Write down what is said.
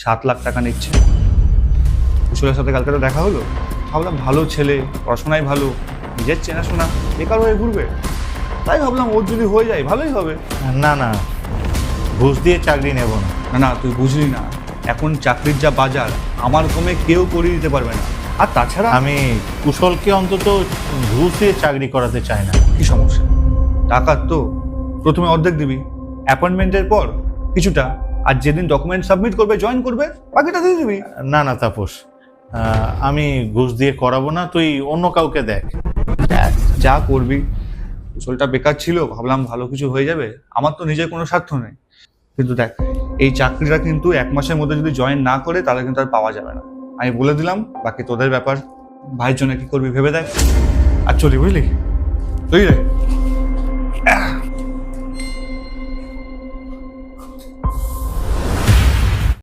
7 লাখ টাকা নিচ্ছে। কুশলের সাথে কালকে তো দেখা হলো, ভাবলাম ভালো ছেলে, পড়াশোনায় ভালো, নিজের চেনাশোনা, বেকার হয়ে ঘুরবে, তাই ভাবলাম ওর যদি হয়ে যায় ভালোই হবে। না না, ঘুষ দিয়ে চাকরি নেব না। না না, তুই বুঝলি না, এখন চাকরির যা বাজার, আমার কমে কেউ করিয়ে দিতে পারবে না। আর তাছাড়া আমি কুশলকে অন্তত ঘুষ দিয়ে চাকরি করাতে চাই না। কি সমস্যা? টাকা তো প্রথমে অর্ধেক দিবি, অ্যাপয়েন্টমেন্টের পর কিছুটা, আর যেদিন ডকুমেন্ট সাবমিট করবে, জয়েন করবে, বাকিটা দিয়ে দিবি। না না তাপস, আমি ঘুষ দিয়ে করাবো না, তুই অন্য কাউকে দেখ। দেখ, যা করবি, কুশলটা বেকার ছিল, ভাবলাম ভালো কিছু হয়ে যাবে, আমার তো নিজের কোনো স্বার্থ নেই। কিন্তু দেখ, এই চাকরিটা কিন্তু 1 মাসের মধ্যে যদি জয়েন না করে তাহলে কিন্তু আর পাওয়া যাবে না। আমি বলে দিলাম, বাকি তোদের ব্যাপার। ভাইয়ের জন্য কি করবি ভেবে দেখ। আর চলি, বুঝলি? তুই রে।